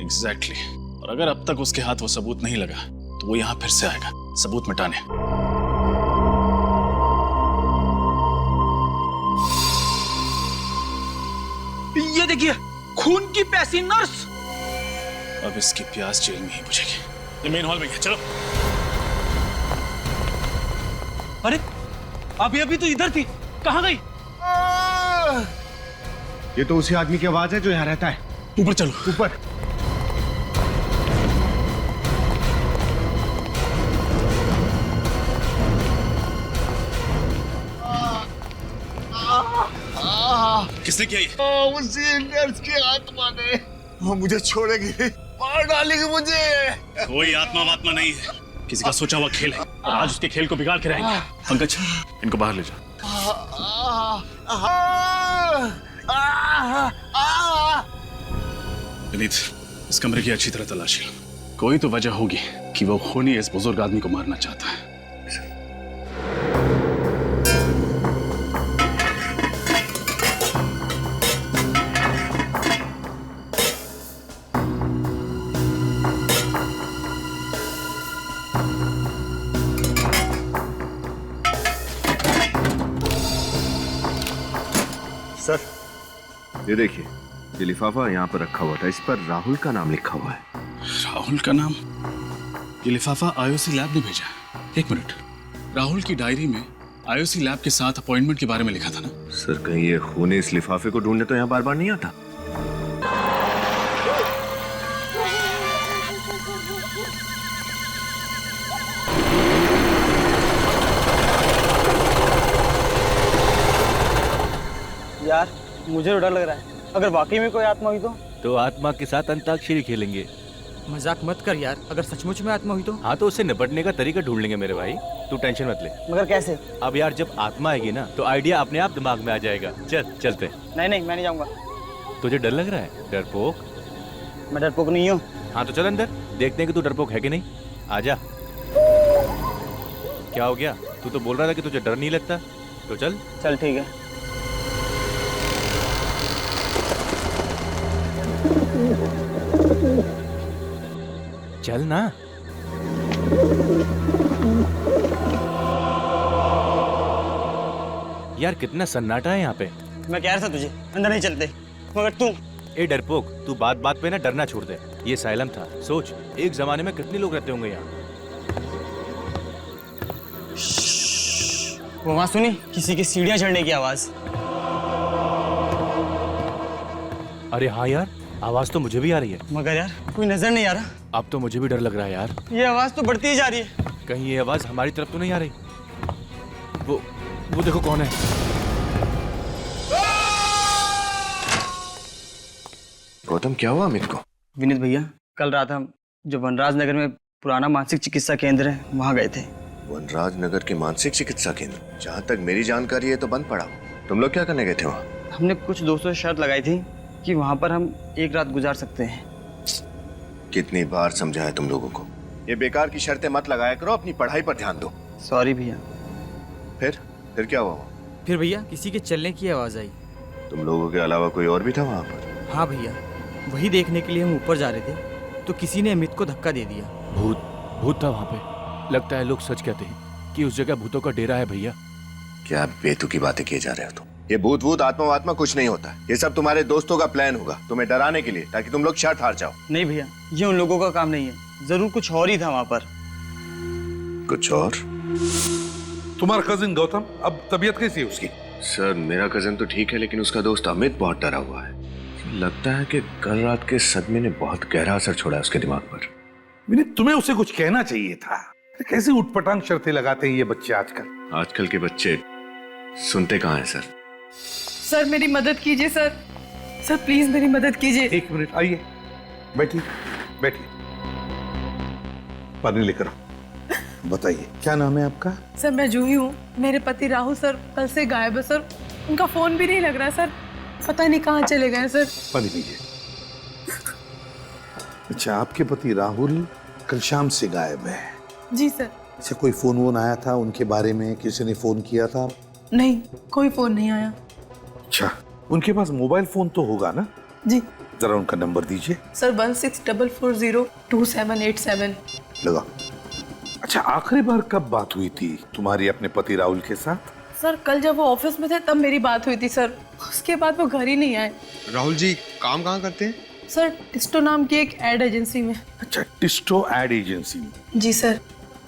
Exactly. और अगर अब तक उसके हाथ वो सबूत नहीं लगा तो वो यहाँ फिर से आएगा सबूत मिटाने। ये देखिए, खून की प्यासी नर्स। अब इसकी प्यास जेल में ही बुझेगी। ये मेन हॉल में है, चलो। अरे अभी तो इधर थी, कहाँ गई? ये तो उसी आदमी की आवाज है जो यहाँ रहता है। ऊपर चलो। ऊपर। किसने किया ये? उसी नर्स की आत्मा ने। वो मुझे छोड़ेगी, मार डालेगी मुझे। कोई आत्मा वात्मा नहीं है, किसी का सोचा हुआ खेल है। आज उसके खेल को बिगाड़ के रहेंगे। पंकज, इनको बाहर ले जाओ। विनीत, इस कमरे की अच्छी तरह तलाशी लो। कोई तो वजह होगी कि वो खूनी इस बुजुर्ग आदमी को मारना चाहता है। सर, ये देखिए, ये लिफाफा यहाँ पर रखा हुआ था, इस पर राहुल का नाम लिखा हुआ है। राहुल का नाम? ये लिफाफा आईओसी लैब ने भेजा। एक मिनट, राहुल की डायरी में आईओसी लैब के साथ अपॉइंटमेंट के बारे में लिखा था ना? सर, कहीं ये खूनी इस लिफाफे को ढूंढने तो यहाँ बार बार नहीं आता? यार मुझे तो डर लग रहा है, अगर वाकई में कोई आत्मा हुई तो आत्मा के साथ अंताक्षरी खेलेंगे। मजाक मत कर यार, अगर सचमुच में आत्मा हुई तो? हाँ तो उससे निपटने का तरीका ढूंढ लेंगे मेरे भाई, तू टेंशन मत ले। मगर कैसे? अब यार जब आत्मा आएगी ना तो आइडिया अपने आप दिमाग में आ जाएगा। चलते। नहीं मैं नहीं जाऊंगा। तुझे डर लग रहा है? डरपोक? मैं डरपोक नहीं हूँ। हाँ तो चल अंदर, देखते हैं कि तू डरपोक है कि नहीं। आजा। क्या हो गया? तू तो बोल रहा था कि तुझे डर नहीं लगता, तो चल। चल ठीक है। चल ना। यार कितना सन्नाटा है यहाँ पे। मैं कह रहा था तुझे अंदर नहीं चलते, मगर तू। ए डरपोक, तू बात बात पे ना डरना छोड़ दे। ये साइलम था, सोच एक जमाने में कितने लोग रहते होंगे यहाँ। वो वहां सुनी किसी की सीढ़ियां चढ़ने की आवाज। अरे हाँ यार, आवाज तो मुझे भी आ रही है, मगर यार कोई नजर नहीं आ रहा। अब तो मुझे भी डर लग रहा है यार। ये आवाज तो बढ़ती ही जा रही है। कहीं ये आवाज हमारी तरफ तो नहीं आ रही? वो देखो कौन है। गौतम, क्या हुआ अमित को? विनीत भैया, कल रात हम जो वनराज नगर में पुराना मानसिक चिकित्सा केंद्र है वहाँ गए थे। वनराज नगर के मानसिक चिकित्सा केंद्र? जहाँ तक मेरी जानकारी है तो बंद पड़ा। तुम लोग क्या करने गए थे वहाँ? हमने कुछ दोस्तों से शर्त लगाई थी कि वहाँ पर हम एक रात गुजार सकते हैं। कितनी बार समझाया तुम लोगों को, ये बेकार की शर्तें मत लगाया करो, अपनी पढ़ाई पर ध्यान दो। सॉरी भैया। फिर क्या हुआ? फिर भैया किसी के चलने की आवाज आई। तुम लोगों के अलावा कोई और भी था वहाँ पर? हाँ भैया, वही देखने के लिए हम ऊपर जा रहे थे तो किसी ने अमित को धक्का दे दिया। भूत था वहाँ पे। लगता है लोग सच कहते हैं कि उस जगह भूतों का डेरा है भैया। क्या बेतुकी बातें किए जा रहे हो तुम? ये भूत आत्मा कुछ नहीं होता। ये सब तुम्हारे दोस्तों का प्लान होगा तुम्हें डराने के लिए, ताकि तुम लोग शर्त हार जाओ। नहीं भैया, ये उन लोगों का काम नहीं है, जरूर कुछ और ही था वहाँ पर। कुछ और? तुम्हारा कजिन गौतम, अब तबीयत कैसी है उसकी? सर, मेरा कजिन तो ठीक है, लेकिन उसका दोस्त अमित बहुत डरा हुआ है। लगता है कि कल रात के सदमे ने बहुत गहरा असर छोड़ा है उसके दिमाग पर। विनीत, तुम्हें उसे कुछ कहना चाहिए था। कैसे उठपटांग शर्तें लगाते हैं ये बच्चे आजकल। आजकल के बच्चे सुनते कहाँ हैं सर? सर मेरी मदद कीजिए सर, सर प्लीज मेरी मदद कीजिए। एक मिनट, आइए, बैठिए। पानी लेकर आओ। बताइए, क्या नाम है आपका? सर मैं जूही हूँ। मेरे पति राहुल सर कल से गायब है सर, उनका फोन भी नहीं लग रहा सर, पता नहीं कहाँ चले गए सर। पानी पीजिए। अच्छा, आपके पति राहुल कल शाम से गायब है? जी सर। अच्छा, कोई फोन वोन आया था उनके बारे में? किसी ने फोन किया था? नहीं, कोई फोन नहीं आया। अच्छा, उनके पास मोबाइल फोन तो होगा ना? जी। जरा उनका नंबर दीजिए। सर 1644022787। लगा। अच्छा, आखिरी बार कब बात हुई थी तुम्हारी अपने पति राहुल के साथ? सर कल जब वो ऑफिस में थे तब मेरी बात हुई थी सर। उसके बाद वो घर ही नहीं आए। राहुल जी काम कहाँ करते हैं? सर टिस्टो नाम की एक एड एजेंसी में। अच्छा, टिस्टो एड एजेंसी में। जी सर।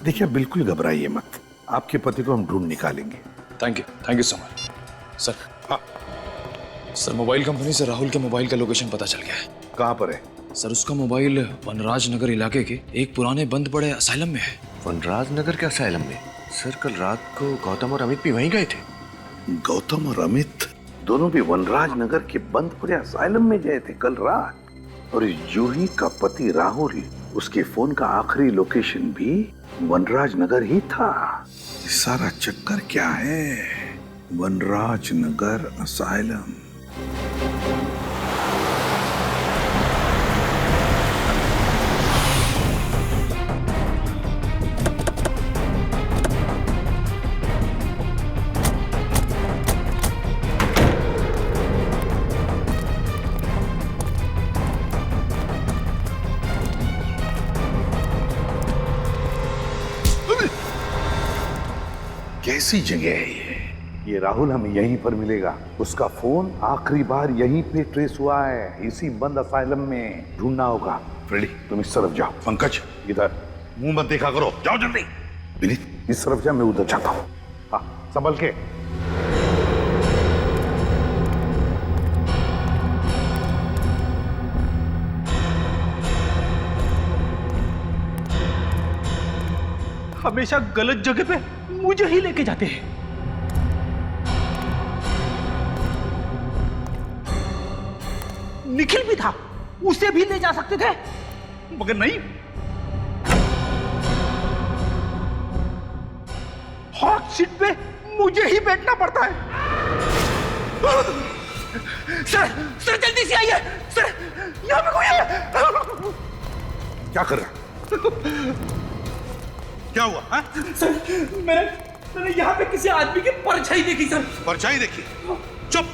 देखिए, बिल्कुल घबराइए मत, आपके पति को हम ढूंढ निकालेंगे। Thank you so much sir. हाँ सर, मोबाइल कंपनी से राहुल के मोबाइल का लोकेशन पता चल गया है। कहाँ पर है? सर, उसका मोबाइल वनराज नगर इलाके के एक पुराने बंद पड़े असाइलम में है। वनराज नगर के असाइलम में? सर कल रात को गौतम और अमित भी वहीं गए थे। गौतम और अमित दोनों भी वनराज नगर के बंद पड़े असाइलम में गए थे कल रात। और इस जूही का पति राहुल, उसके फोन का आखिरी लोकेशन भी वनराज नगर ही था। ये सारा चक्कर क्या है? वनराज नगर असाइलम। कैसी जगह है ये राहुल हमें यहीं पर मिलेगा। उसका फोन आखिरी बार यहीं पे ट्रेस हुआ है, इसी बंद असाइलम में। ढूंढना होगा। फ्रेडी, तुम इस तरफ जाओ। पंकज, इधर मुंह मत देखा करो, जाओ जल्दी। विनीत, इस तरफ जा, मैं उधर जाता हूँ। हाँ, संभल के। हमेशा गलत जगह पे मुझे ही लेके जाते हैं। निखिल भी था, उसे भी ले जा सकते थे, मगर नहीं। हॉट सीट पे मुझे ही बैठना पड़ता है। सर जल्दी से आइए सर, यहाँ पे कोई है। क्या कर रहा है? क्या हुआ? हाँ? सर मैंने यहाँ पे किसी आदमी की परछाई देखी सर। परछाई देखी? चुप।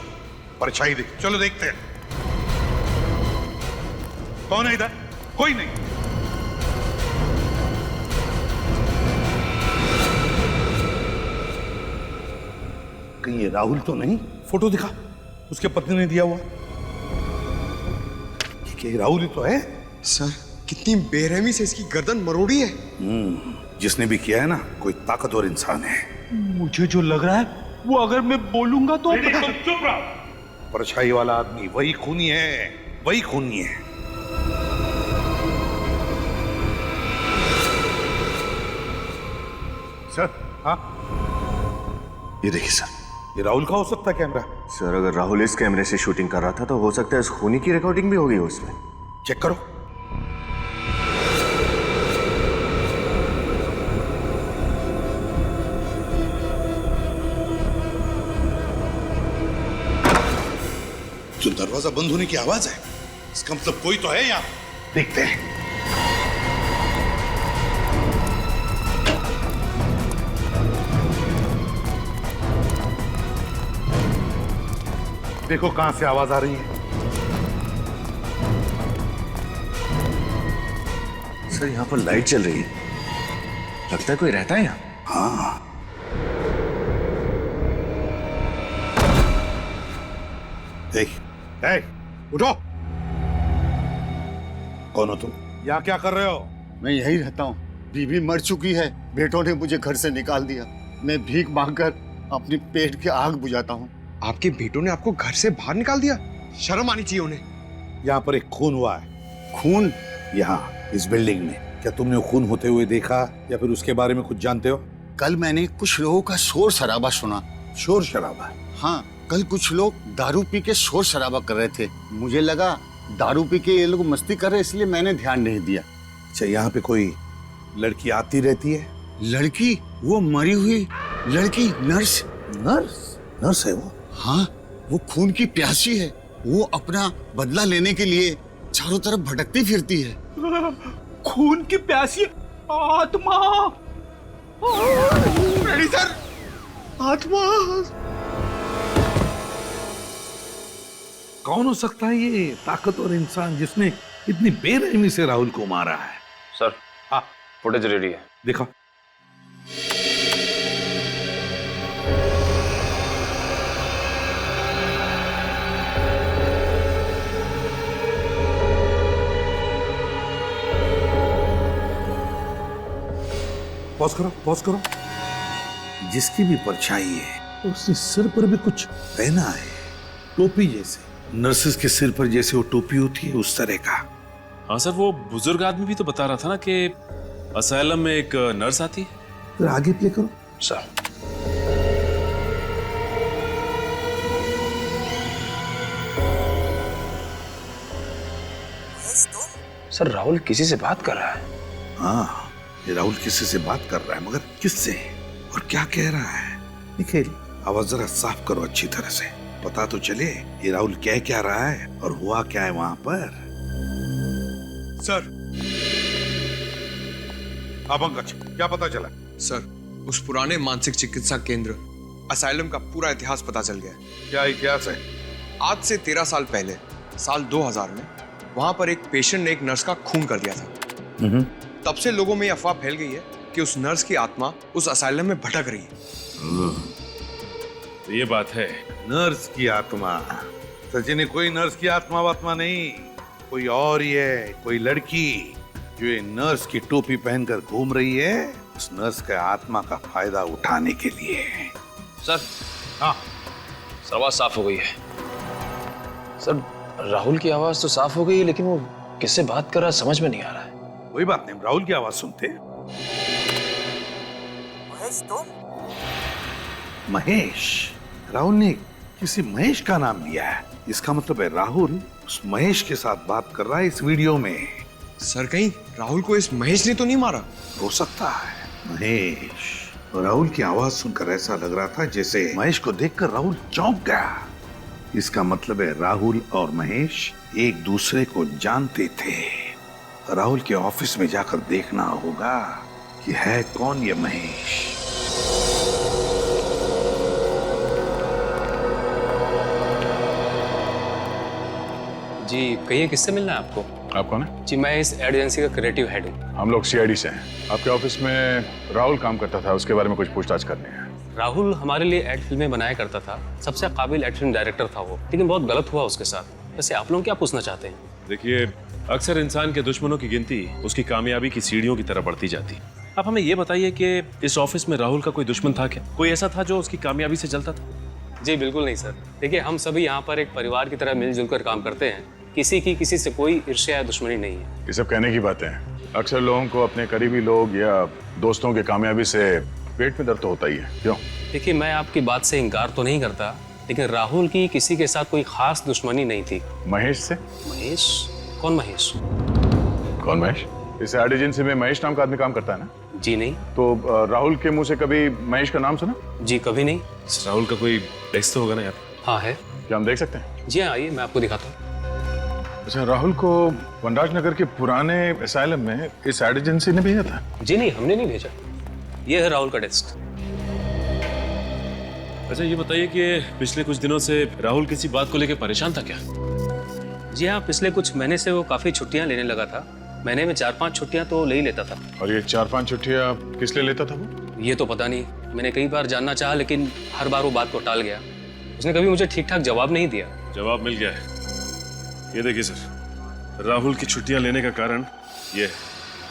परछाई देखी, चलो देखते हैं कौन है इधर। कोई नहीं। कहीं ये राहुल तो नहीं? फोटो दिखा, उसके पत्नी ने दिया हुआ। क्या ये राहुल ही तो है? सर कितनी बेरहमी से इसकी गर्दन मरोड़ी है। जिसने भी किया है ना, कोई ताकतवर इंसान है। मुझे जो लग रहा है वो अगर मैं बोलूंगा तो चुप रहो। परछाई वाला आदमी वही खूनी है, वही खूनी है। सर, हाँ, ये देखिए सर। ये राहुल का हो सकता है कैमरा। सर अगर राहुल इस कैमरे से शूटिंग कर रहा था तो हो सकता है इस खूनी की रिकॉर्डिंग भी होगी उसमें। चेक करो। जो दरवाजा बंद होने की आवाज है, इसका मतलब कोई तो है यहाँ। देखते हैं। देखो कहां से आवाज आ रही है। सर यहाँ पर लाइट चल रही है, लगता है कोई रहता है यहाँ। हाँ, उठो। कौन हो तुम? यहाँ क्या कर रहे हो? मैं यही रहता हूँ। बीवी मर चुकी है, बेटों ने मुझे घर से निकाल दिया। मैं भीख मांगकर अपनी पेट की आग बुझाता हूँ। आपके बेटों ने आपको घर से बाहर निकाल दिया? शर्म आनी चाहिए उन्हें। यहाँ पर एक खून हुआ है। खून? यहाँ इस बिल्डिंग में। क्या तुमने वो खून होते हुए देखा या फिर उसके बारे में कुछ जानते हो? कल मैंने कुछ लोगों का शोर शराबा सुना। शोर शराबा? हाँ, कल कुछ लोग दारू पी के शोर शराबा कर रहे थे। मुझे लगा दारू पी के ये लोग मस्ती कर रहे, इसलिए मैंने ध्यान नहीं दिया। अच्छा, यहाँ पे कोई लड़की आती रहती है? लड़की? वो मरी हुई लड़की, नर्स। नर्स? नर्स है वो? हाँ, वो खून की प्यासी है। वो अपना बदला लेने के लिए चारों तरफ भटकती फिरती है। खून की प्यासी आत्मा। सर, आत्मा। कौन हो सकता है ये ताकतवर इंसान जिसने इतनी बेरहमी से राहुल को मारा है? सर हाँ, फुटेज रेडी है। देखो। पॉज करो, पॉज करो। जिसकी भी परछाई है उसने सिर पर भी कुछ पहना है, टोपी जैसे। नर्सेस के सिर पर जैसे वो टोपी होती है उस तरह का। हाँ सर, वो बुजुर्ग आदमी भी तो बता रहा था ना कि असाइलम में एक नर्स आती है। फिर आगे प्ले करो। सर सर राहुल किसी से बात कर रहा है। हाँ, ये राहुल किसी से बात कर रहा है, मगर किससे और क्या कह रहा है? निखिल, आवाज जरा साफ करो अच्छी तरह से, पता तो चले ये राहुल कह क्या रहा है और हुआ क्या है वहां पर। सर, हाँ पंकज, क्या पता चला? सर, उस पुराने मानसिक चिकित्सा केंद्र असाइलम का पूरा इतिहास पता चल गया है। क्या इतिहास है? आज से 13 साल पहले, साल 2000 में वहां पर एक पेशेंट ने एक नर्स का खून कर दिया था। तब से लोगों में यह अफवाह फैल गई है कि उस नर्स की आत्मा उस असाइलम में भटक रही है। तो ये बात है। नर्स की आत्मा? सचिन, कोई नर्स की आत्मा वात्मा नहीं, कोई और ही है, कोई लड़की जो ये नर्स की टोपी पहनकर घूम रही है, उस नर्स के आत्मा का फायदा उठाने के लिए। सर हाँ, सर आवाज साफ हो गई है। सर राहुल की आवाज तो साफ हो गई है, लेकिन वो किससे बात कर रहा है समझ में नहीं आ रहा है। कोई बात नहीं, राहुल की आवाज सुनते। महेश, तुम? महेश? राहुल ने किसी महेश का नाम लिया है, इसका मतलब है राहुल उस महेश के साथ बात कर रहा है इस वीडियो में। सर, कहीं राहुल को इस महेश ने तो नहीं मारा? हो सकता है। महेश, राहुल की आवाज सुनकर ऐसा लग रहा था जैसे महेश को देखकर राहुल चौंक गया। इसका मतलब है राहुल और महेश एक दूसरे को जानते थे। राहुल के ऑफिस में जाकर देखना होगा कि है कौन ये महेश। जी कहिए, किससे मिलना है आपको? आप कौन है? जी मैं इस एड एजेंसी का क्रिएटिव हेड हूँ। हम लोग सीआईडी से हैं। आपके ऑफिस में राहुल काम करता था, उसके बारे में कुछ पूछताछ करनी है। राहुल हमारे लिए एड फिल्में बनाया करता था, सबसे काबिल एड फिल्म डायरेक्टर था वो, लेकिन बहुत गलत हुआ उसके साथ। वैसे आप लोग क्या पूछना चाहते हैं? देखिए, अक्सर इंसान के दुश्मनों की गिनती उसकी कामयाबी की सीढ़ियों की तरह बढ़ती जाती है। आप हमें ये बताइए कि इस ऑफिस में राहुल का कोई दुश्मन था क्या? कोई ऐसा था जो उसकी कामयाबी से जलता था? जी बिल्कुल नहीं सर। देखिए, हम सभी यहाँ पर एक परिवार की तरह मिलजुल कर काम करते हैं। किसी की किसी से कोई ईर्ष्या या दुश्मनी नहीं है। ये सब कहने की बातें हैं। अक्सर लोगों को अपने करीबी लोग या दोस्तों के कामयाबी से पेट में दर्द तो होता ही है। क्यों? देखिए, मैं आपकी बात से इनकार तो नहीं करता, लेकिन राहुल की किसी के साथ कोई खास दुश्मनी नहीं थी। महेश से? महेश? कौन महेश? कौन महेश? इस एड एजेंसी में महेश नाम का आदमी काम करता है ना? जी नहीं। तो राहुल के मुंह से कभी महेश का नाम सुना? जी कभी नहीं। राहुल का कोई डेस्क तो होगा ना यार? हाँ है। क्या हम देख सकते हैं? जी हाँ, आइए मैं आपको दिखाता हूँ। अच्छा, राहुल को वनराज नगर के पुराने असाइलम में इस एड एजेंसी ने भेजा था? जी नहीं, हमने नहीं भेजा। ये है राहुल का डेस्क। अच्छा ये बताइए कि पिछले कुछ दिनों से राहुल किसी बात को लेकर परेशान था क्या? जी हाँ, पिछले कुछ महीने से वो काफी छुट्टियां लेने लगा था। महीने में 4-5 छुट्टियां तो ले ही लेता था। और ये 4-5 छुट्टियां किस लिए लेता था वो? ये तो पता नहीं। मैंने कई बार जानना चाहा, लेकिन हर बार वो बात को टाल गया। उसने कभी मुझे ठीक ठाक जवाब नहीं दिया। जवाब मिल गया है। ये देखिए सर, राहुल की छुट्टियां लेने का कारण ये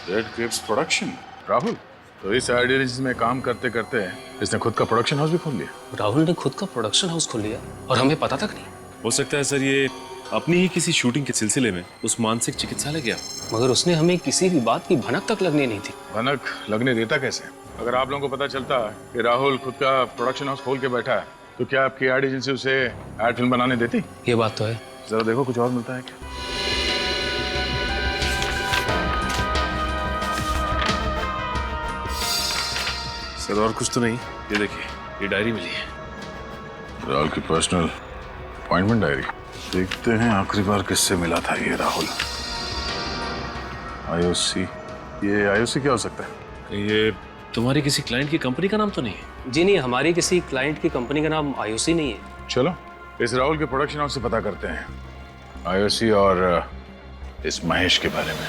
रेड ग्रेप्स प्रोडक्शन। राहुल तो इस एड एजेंसी में काम करते करते इसने खुद का प्रोडक्शन हाउस भी खोल लिया। राहुल ने खुद का प्रोडक्शन हाउस खोल लिया और हमें पता तक नहीं। हो सकता है सर ये अपनी ही किसी शूटिंग के सिलसिले में उस मानसिक चिकित्सालय गया, मगर उसने हमें किसी भी बात की भनक तक लगने नहीं थी। भनक लगने देता कैसे? अगर आप लोगों को पता चलता कि राहुल खुद का प्रोडक्शन हाउस खोल के बैठा है, तो क्या आपकी एड एजेंसी उसे एड फिल्म बनाने देती? ये बात तो है। जरा देखो कुछ और मिलता है क्या। सर और कुछ तो नहीं। ये देखिए, ये डायरी मिली है। राहुल की पर्सनल अपॉइंटमेंट डायरी। देखते हैं आखिरी बार किससे मिला था ये राहुल। आईओसी। ये आईओसी क्या हो सकता है? ये तुम्हारी किसी क्लाइंट की कंपनी का नाम तो नहीं है? जी नहीं, हमारी किसी क्लाइंट की कंपनी का नाम आईओसी नहीं है। चलो इस राहुल के प्रोडक्शन हाउस से पता करते हैं आईओसी और इस महेश के बारे में।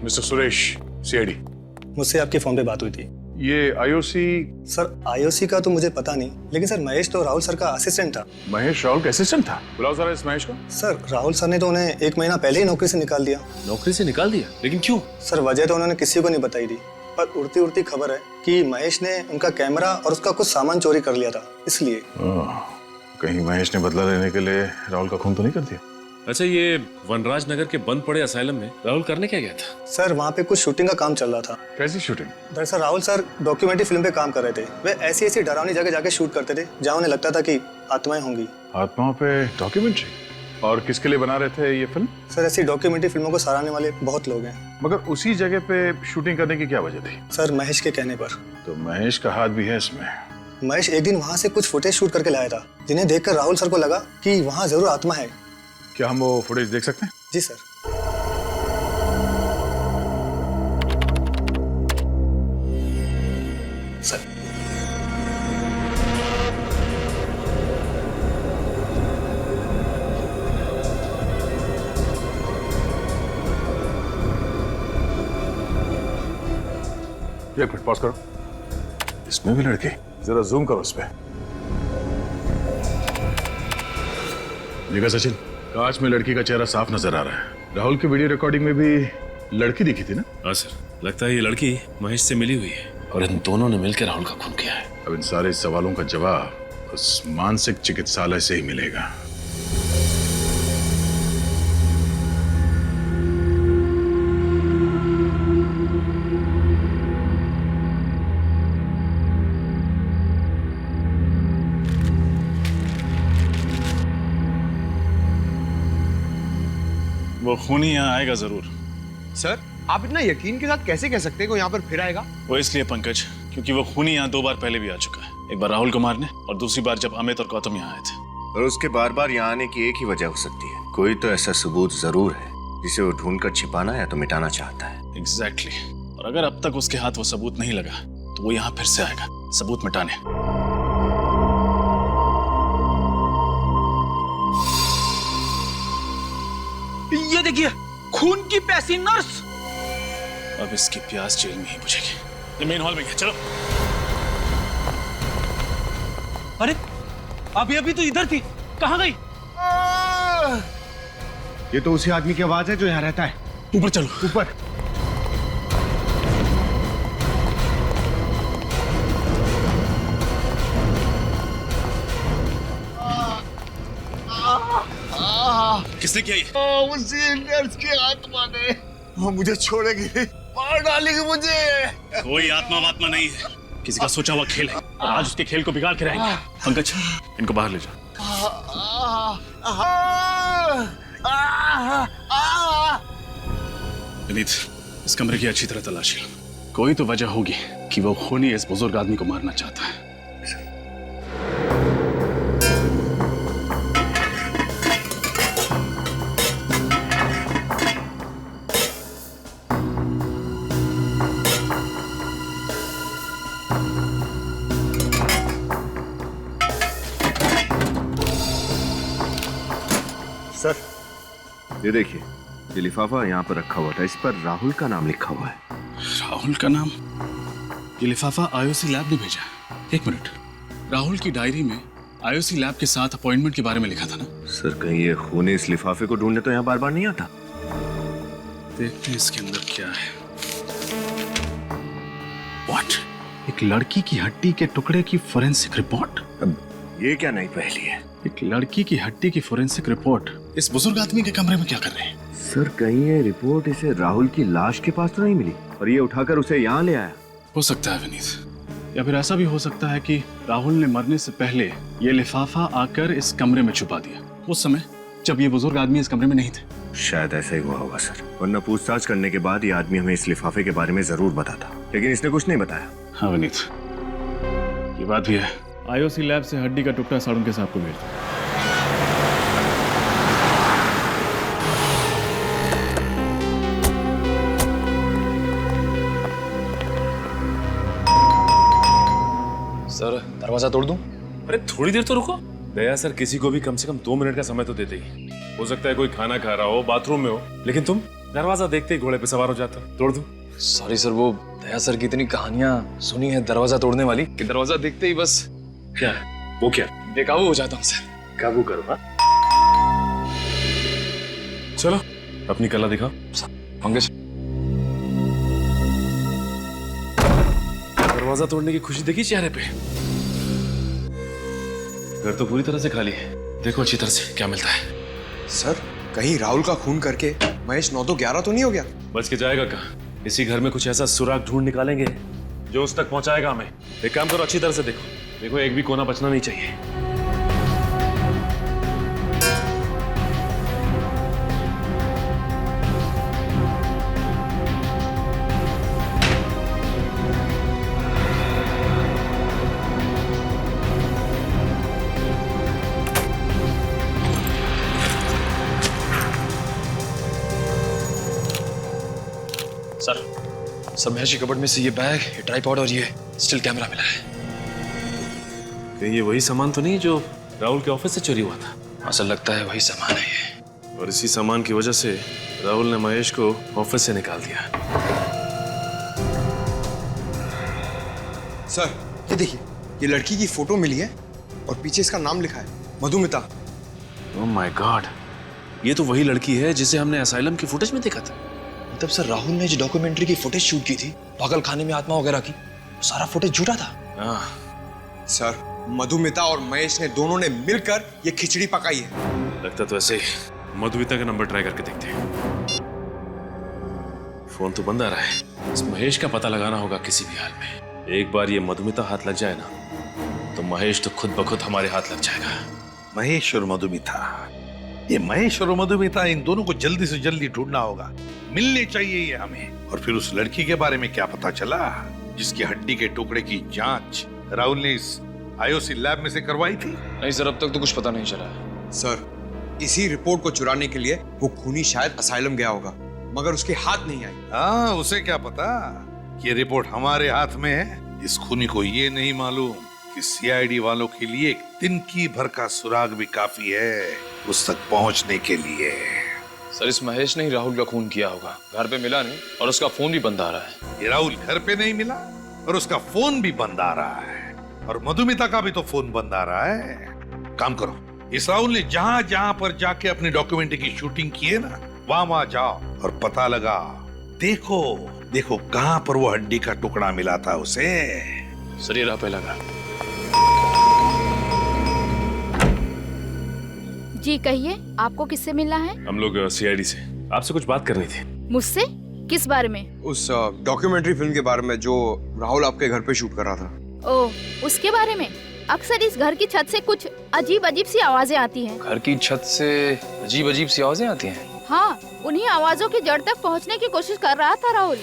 Mister Suresh, CID. मुझसे आपके फोन पे बात हुई थी। ये आईओसी? सर आईओसी का तो मुझे पता नहीं, लेकिन सर महेश तो राहुल सर का असिस्टेंट था। महेश राहुल का असिस्टेंट था? बुलाओ जरा इस महेश को। सर राहुल सर ने तो उन्हें 1 महीना पहले ही नौकरी से निकाल दिया। नौकरी से निकाल दिया? लेकिन क्यों? सर वजह तो उन्होंने किसी को नहीं बताई थी, पर उड़ती उड़ती खबर है कि महेश ने उनका कैमरा और उसका कुछ सामान चोरी कर लिया था, इसलिए। कहीं महेश ने बदला लेने के लिए राहुल का खून तो नहीं कर दिया? अच्छा, ये वनराज नगर के बंद पड़े असाइलम में राहुल करने क्या गया था? सर वहाँ पे कुछ शूटिंग का काम चल रहा था। कैसी शूटिंग? दरअसल राहुल सर डॉक्यूमेंट्री फिल्म पे काम कर रहे थे। वे ऐसी ऐसी डरावनी जगह जाके शूट करते थे जहाँ उन्हें लगता था कि आत्माएं होंगी। आत्माओं पे डॉक्यूमेंट्री? और किसके लिए बना रहे थे ये फिल्म? सर ऐसी डॉक्यूमेंट्री फिल्मों को सराहने वाले बहुत लोग हैं। मगर उसी जगह पे शूटिंग करने की क्या वजह थी? सर महेश के कहने पर। तो महेश का हाथ भी है इसमें? महेश एक दिन वहाँ से कुछ फुटेज शूट करके लाया था, जिन्हें देखकर राहुल सर को लगा कि वहाँ जरूर आत्मा है। क्या हम वो फुटेज देख सकते हैं? जी सर। सर एक मिनट पॉज करो। इसमें भी लड़की? जरा जूम करो उस पे। देखा सचिन, कांच में लड़की का चेहरा साफ नजर आ रहा है। राहुल की वीडियो रिकॉर्डिंग में भी लड़की दिखी थी ना? हाँ सर, लगता है ये लड़की महेश से मिली हुई है और इन दोनों ने मिलकर राहुल का खून किया है। अब इन सारे सवालों का जवाब उस मानसिक चिकित्सालय से ही मिलेगा। वो खूनी यहाँ आएगा जरूर। सर आप इतना यकीन के साथ कैसे कह सकते हैं कि यहाँ पर फिर आएगा? वो इसलिए पंकज, क्योंकि वो खूनी यहाँ 2 बार पहले भी आ चुका है। एक बार राहुल को मारने और दूसरी बार जब अमित और गौतम यहाँ आए थे। और उसके बार बार यहाँ आने की एक ही वजह हो सकती है, कोई तो ऐसा सबूत जरूर है जिसे वो ढूंढकर छिपाना या तो मिटाना चाहता है। एग्जैक्टली। और अगर अब तक उसके हाथ वो सबूत नहीं लगा तो वो यहाँ फिर से आएगा सबूत मिटाने। ये देखिए, खून की प्यासी नर्स। अब इसकी प्यास जेल में ही बुझेगी। ये मेन हॉल में गया, चलो। अरे अभी तो इधर थी, कहाँ गई? ये तो उसी आदमी की आवाज है जो यहाँ रहता है। ऊपर चलो। ऊपर। किसने किया ये? उसी नर्स की आत्मा ने। मुझे छोड़ेगी, मार डालेगी मुझे। कोई आत्मा वात्मा नहीं है, किसी का सोचा हुआ खेल है और आज उसके खेल को बिगाड़ के रहेंगे। पंकज, इनको बाहर ले जाओ। विनीत, इस कमरे की अच्छी तरह तलाशी लो। कोई तो वजह होगी कि वो खूनी इस बुजुर्ग आदमी को मारना चाहता है। सर ये देखिए, ये लिफाफा यहाँ पर रखा हुआ था, इस पर राहुल का नाम लिखा हुआ है। राहुल का नाम? ये लिफाफा आईओसी लैब ने भेजा। एक मिनट, राहुल की डायरी में आईओसी लैब के साथ अपॉइंटमेंट के बारे में लिखा था ना? सर कहीं ये खूनी इस लिफाफे को ढूंढने तो यहाँ बार बार नहीं आता? देखते हैं इसके अंदर क्या है। What? एक लड़की की हड्डी के टुकड़े की फोरेंसिक रिपोर्ट? अब ये क्या नई पहेली है? एक लड़की की हड्डी की फोरेंसिक रिपोर्ट इस बुजुर्ग आदमी के कमरे में क्या कर रहे हैं? सर कहीं ये रिपोर्ट इसे राहुल की लाश के पास तो नहीं मिली और ये उठाकर उसे यहाँ ले आया? हो सकता है विनीत, या फिर ऐसा भी हो सकता है कि राहुल ने मरने से पहले ये लिफाफा आकर इस कमरे में छुपा दिया, उस समय जब ये बुजुर्ग आदमी इस कमरे में नहीं थे। शायद ऐसा ही हुआ होगा सर, वरना पूछताछ करने के बाद ये आदमी हमें इस लिफाफे के बारे में जरूर बताता, लेकिन इसने कुछ नहीं बताया। हाँ विनीत, ये बात भी है। आईओसी लैब से हड्डी का टुकड़ा साड़ुंके साहब को भेज दो। सर दरवाजा तोड़ दूं? अरे थोड़ी देर तो रुको। दया सर किसी को भी कम से कम 2 मिनट का समय तो देते ही। हो सकता है कोई खाना खा रहा हो, बाथरूम में हो, लेकिन तुम दरवाजा देखते ही घोड़े पे सवार हो जाते हो। तोड़ दूं? सॉरी सर, वो दया सर की इतनी कहानियां सुनी है दरवाजा तोड़ने वाली कि दरवाजा देखते ही बस क्या वो क्या बेकाबू हो जाता हूँ सर। काबू करो। हाँ चलो अपनी कला दिखाओ। पंकज, दरवाजा तोड़ने की खुशी देखी चेहरे पे। घर तो पूरी तरह से खाली है, देखो अच्छी तरह से क्या मिलता है। सर कहीं राहुल का खून करके महेश 9 तो 11 तो नहीं हो गया? बच के जाएगा कहाँ? इसी घर में कुछ ऐसा सुराग ढूंढ निकालेंगे जो उस तक पहुंचाएगा हमें। एक काम करो, अच्छी तरह से देखो, देखो एक भी कोना बचना नहीं चाहिए। सर महेश की कबर्ड में से ये बैग, ये ट्राइपॉड और ये स्टिल कैमरा मिला है। कहीं ये वही सामान तो नहीं जो राहुल के ऑफिस से चोरी हुआ था? ऐसा लगता है वही सामान है ये। और इसी सामान की वजह से राहुल ने महेश को ऑफिस से निकाल दिया। सर ये देखिए, ये लड़की की फोटो मिली है और पीछे इसका नाम लिखा है, मधुमिता। ओह माय गॉड, ये तो वही लड़की है जिसे हमने असाइलम की फुटेज में देखा था। तब सर राहुल ने जो डॉक्यूमेंट्री की फुटेज शूट की थी पागल खाने में आत्मा वगैरह की, वो सारा फुटेज झूठा था। सर मधुमिता और महेश ने दोनों ने मिलकर ये खिचड़ी पकाई है। लगता तो ऐसे ही। मधुमिता का नंबर ट्राई करके देखते हैं। फोन तो बंद आ रहा है। इस महेश का पता लगाना होगा किसी भी हाल में। एक बार ये मधुमिता हाथ लग जाए ना तो महेश तो खुद ब खुद हमारे हाथ लग जाएगा। महेश और मधुमिता, ये महेश और मधुमिता, इन दोनों को जल्दी से जल्दी ढूंढना होगा। मिलने चाहिए ये हमें। और फिर उस लड़की के बारे में क्या पता चला जिसकी हड्डी के टुकड़े की जांच राहुल ने इस आईओसी लैब में से करवाई थी? नहीं सर, अब तक तो कुछ पता नहीं चला। सर इसी रिपोर्ट को चुराने के लिए वो खूनी शायद असाइलम गया होगा, मगर उसके हाथ नहीं आई। हाँ, उसे क्या पता कि ये रिपोर्ट हमारे हाथ में है। इस खूनी को ये नहीं मालूम कि सीआईडी वालों के लिए एक तिनकी भर का सुराग भी काफी है उस तक पहुंचने के लिए। सर इस महेश ने ही राहुल का खून किया होगा। घर पे मिला नहीं और उसका फोन भी बंद आ रहा है। ये राहुल घर पे नहीं मिला और उसका फोन भी बंद आ रहा है, और मधुमिता का भी तो फोन बंद आ रहा है। काम करो, इस राहुल ने जहां जहां पर जाके अपनी डॉक्यूमेंट्री की शूटिंग की है ना, वहां जाओ और पता लगा। देखो देखो कहां पर वो हड्डी का टुकड़ा मिला था उसे। सर ये राह पे लगा। जी कहिए, आपको किससे मिलना है? हम लोग सीआईडी से। आपसे कुछ बात करनी थी। मुझसे? किस बारे में? उस डॉक्यूमेंट्री फिल्म के बारे में जो राहुल आपके घर पे शूट कर रहा था। ओह, उसके बारे में? अक्सर इस घर की छत से कुछ अजीब अजीब सी आवाजें आती हैं। घर की छत से अजीब अजीब सी आवाजें आती हैं? हाँ, उन्हीं आवाजों की जड़ तक पहुंचने की कोशिश कर रहा था राहुल।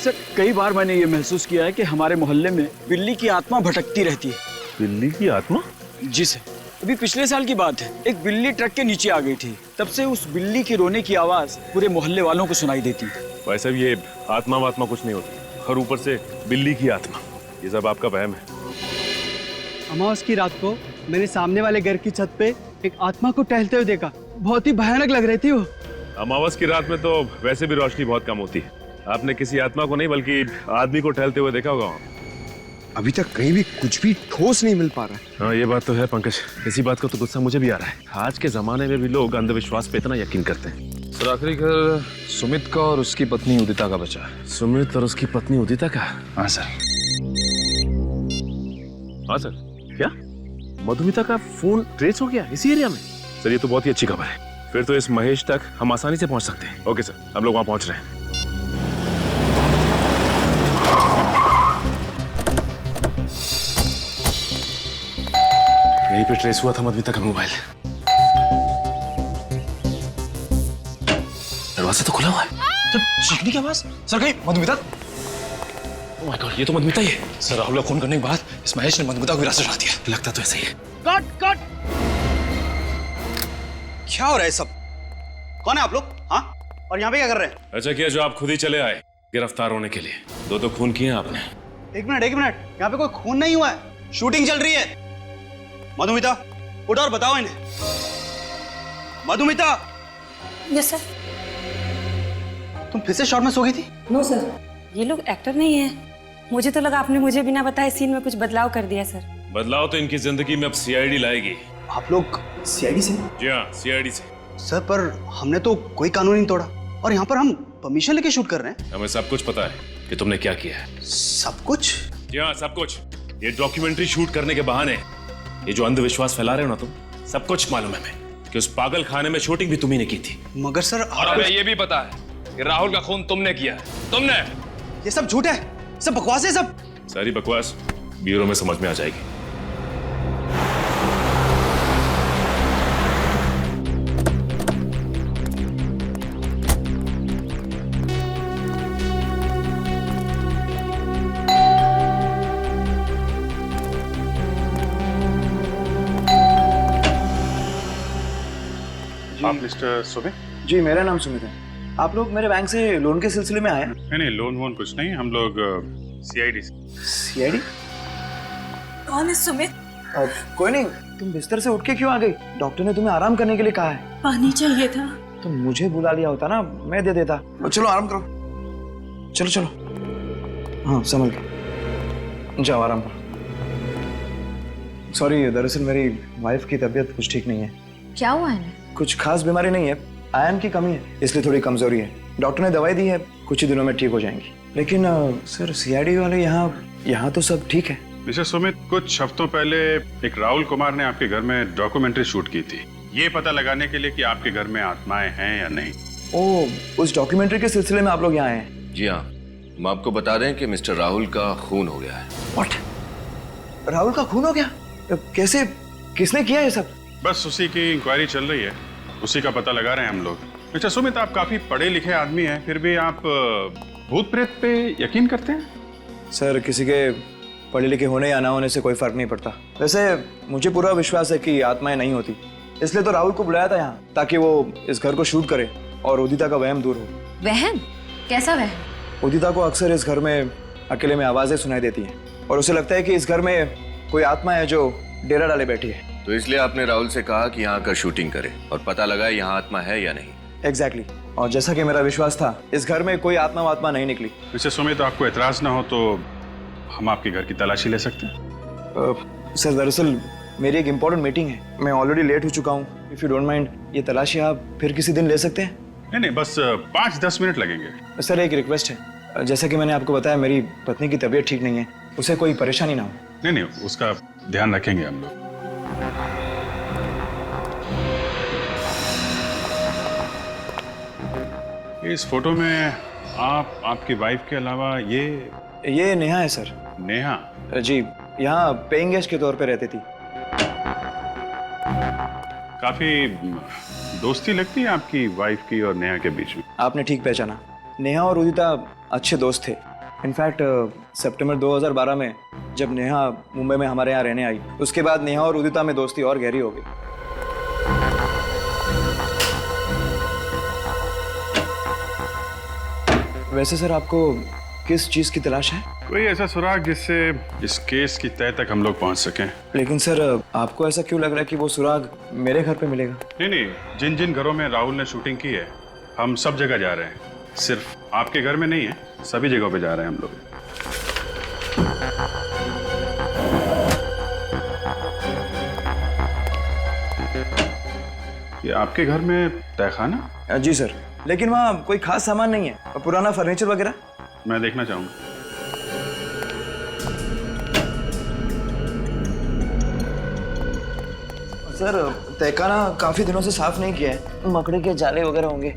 सर कई बार मैंने ये महसूस किया है कि हमारे मोहल्ले में बिल्ली की आत्मा भटकती रहती है। बिल्ली की आत्मा? जी सर, अभी पिछले साल की बात है। एक बिल्ली ट्रक के नीचे आ गई थी। तब से उस बिल्ली की रोने की आवाज पूरे मोहल्ले वालों को सुनाई देती है। वैसे भी ये आत्मा वात्मा कुछ नहीं होती, और ऊपर से बिल्ली की आत्मा, ये सब आपका वहम है। अमावस की रात को मैंने सामने वाले घर की छत पे एक आत्मा को टहलते हुए देखा। बहुत ही भयानक लग रही थी वो। अमावस की रात में तो वैसे भी रोशनी बहुत कम होती है। आपने किसी आत्मा को नहीं बल्कि आदमी को टहलते हुए देखा होगा। अभी तक कहीं भी कुछ भी ठोस नहीं मिल पा रहा है। हाँ ये बात तो है पंकज, इसी बात का तो गुस्सा मुझे भी आ रहा है। आज के जमाने में भी लोग अंधविश्वास पे इतना यकीन करते हैं। सर आखिरी घर सुमित का और उसकी पत्नी उदिता का बचा है। सुमित और उसकी पत्नी उदिता का? हाँ सर। हाँ सर। क्या मधुमिता का फोन ट्रेस हो गया इसी एरिया में? सर ये तो बहुत ही अच्छी खबर है। फिर तो इस महेश तक हम आसानी से पहुंच सकते हैं। ओके सर, हम लोग वहां पहुंच रहे हैं। यहीं पे ट्रेस हुआ था मधुमिता का मोबाइल। दरवाजा तो खुला हुआ है। सर चीखने की आवाज। सर कहीं मधुमिता? ओह माय गॉड, ये तो मधुमिता ही है। सर राहुल का खून करने के बाद इस महेश ने मधुमिता को हिरासत में रख दिया। लगता तो ऐसा ही है। Cut cut. क्या हो रहा है सब? कौन है आप लोग? हाँ, और यहाँ पे क्या कर रहे हैं? अच्छा किया जो आप खुद ही चले आए गिरफ्तार होने के लिए। दो तो खून किए आपने। एक मिनट, यहाँ पे कोई खून नहीं हुआ है। शूटिंग चल रही है। मधुमिता उठो और बताओ इन्हें। Madhumita, yes sir. तुम फिर से शॉट में सो गई थी? नो सर, ये लोग एक्टर नहीं है। मुझे तो लगा आपने मुझे बिना बताए सीन में कुछ बदलाव कर दिया सर। बदलाव तो इनकी जिंदगी में अब सीआईडी लाएगी। आप लोग सीआईडी से? जी हाँ, सीआईडी से। सर पर हमने तो कोई कानून नहीं तोड़ा और यहाँ पर हम परमिशन लेके शूट कर रहे हैं। हमें सब कुछ पता है कि तुमने क्या किया है। सब कुछ? जी हाँ, सब कुछ। ये डॉक्यूमेंट्री शूट करने के बहाने ये जो अंधविश्वास फैला रहे हो ना तुम, सब कुछ मालूम है हमें कि उस पागल खाने में शूटिंग भी तुम्ही ने की थी। मगर सर और हमें ये भी पता है कि राहुल का खून तुमने किया है। तुमने। ये सब झूठ है, सब बकवास है। सब सारी बकवास ब्यूरो में समझ में आ जाएगी। आप मिस्टर सुमित? जी, मेरा नाम सुमित है। आप लोग मेरे बैंक से लोन के सिलसिले में आए? नहीं, लोन वोन कुछ नहीं, हम लोग सीआईडी से। सीआईडी? कौन है सुमित? कोई नहीं, तुम बिस्तर से उठ के क्यों आ गई? डॉक्टर ने तुम्हें आराम करने के लिए कहा है। पानी चाहिए था। तो मुझे बुला लिया होता ना, मैं दे देता। चलो आराम करो, चलो चलो। हाँ, संभल के जाओ, आराम करो। सॉरी, दरअसल मेरी वाइफ की तबीयत कुछ ठीक नहीं है। क्या हुआ है? कुछ खास बीमारी नहीं है, आयरन की कमी है, इसलिए थोड़ी कमजोरी है। डॉक्टर ने दवाई दी है, कुछ ही दिनों में ठीक हो जाएंगी। लेकिन सर, सीआईडी वाले यहाँ तो सब ठीक है। मिस्टर सुमित, कुछ हफ्तों पहले एक राहुल कुमार ने आपके घर में डॉक्यूमेंट्री शूट की थी, ये पता लगाने के लिए कि आपके घर में आत्माएं हैं या नहीं। ओह, उस डॉक्यूमेंट्री के सिलसिले में आप लोग यहाँ आए हैं? जी हाँ, हम आपको बता दें कि मिस्टर राहुल का खून हो गया है। What? राहुल का खून हो गया? कैसे, किसने किया ये सब? बस उसी की इंक्वायरी चल रही है, उसी का पता लगा रहे हैं हम लोग। मिस्टर सुमित, आप काफी पढ़े लिखे आदमी हैं, फिर भी आप भूत प्रेत पे यकीन करते हैं? सर, किसी के पढ़े लिखे होने या ना होने से कोई फर्क नहीं पड़ता। वैसे मुझे पूरा विश्वास है कि आत्माएं नहीं होती, इसलिए तो राहुल को बुलाया था यहाँ, ताकि वो इस घर को शूट करे और उदिता का वहम दूर हो। वहम? कैसा वहम? उदिता को अक्सर इस घर में अकेले में आवाजें सुनाई देती हैं और उसे लगता है कि इस घर में कोई आत्मा है जो डेरा डाले बैठी है। तो इसलिए आपने राहुल से कहा कि यहाँ आकर शूटिंग करे और पता लगाए यहाँ आत्मा है या नहीं। एग्जैक्टली। और जैसा कि मेरा विश्वास था, इस घर में कोई आत्मा नहीं निकली। मिस्टर सुमित, आपको एतराज ना हो तो हम आपके घर की तलाशी ले सकते हैं? सर, दरअसल मेरी एक इम्पोर्टेंट मीटिंग है, मैं ऑलरेडी लेट हो चुका हूँ। इफ यू डोंट माइंड, ये तलाशी आप फिर किसी दिन ले सकते हैं? नहीं, बस 5-10 मिनट लगेंगे। सर, एक रिक्वेस्ट है, जैसा कि मैंने आपको बताया, मेरी पत्नी की तबीयत ठीक नहीं है, उसे कोई परेशानी ना हो। नहीं, उसका ध्यान रखेंगे हम लोग। इस फोटो में आपकी वाइफ के अलावा ये नेहा है सर। नेहा? जी, यहाँ पेइंग गेस्ट के तौर पे रहती थी। काफी दोस्ती लगती है आपकी वाइफ की और नेहा के बीच में। आपने ठीक पहचाना, नेहा और उदिता अच्छे दोस्त थे। इनफैक्ट सितंबर 2012 में जब नेहा मुंबई में हमारे यहाँ रहने आई, उसके बाद नेहा और उदिता में दोस्ती और गहरी हो गई। वैसे सर, आपको किस चीज की तलाश है? कोई ऐसा सुराग जिससे इस केस की तह तक हम लोग पहुंच सकें। लेकिन सर, आपको ऐसा क्यों लग रहा है कि वो सुराग मेरे घर पे मिलेगा? नहीं, जिन जिन घरों में राहुल ने शूटिंग की है, हम सब जगह जा रहे हैं। सिर्फ आपके घर में नहीं है, सभी जगहों पे जा रहे हैं हम लोग। ये आपके घर में तहखाना? जी सर, लेकिन वहाँ कोई खास सामान नहीं है, पुराना फर्नीचर वगैरह। मैं देखना चाहूंगा। सर, तहखाना काफी दिनों से साफ नहीं किया है, मकड़ी के जाले वगैरह होंगे,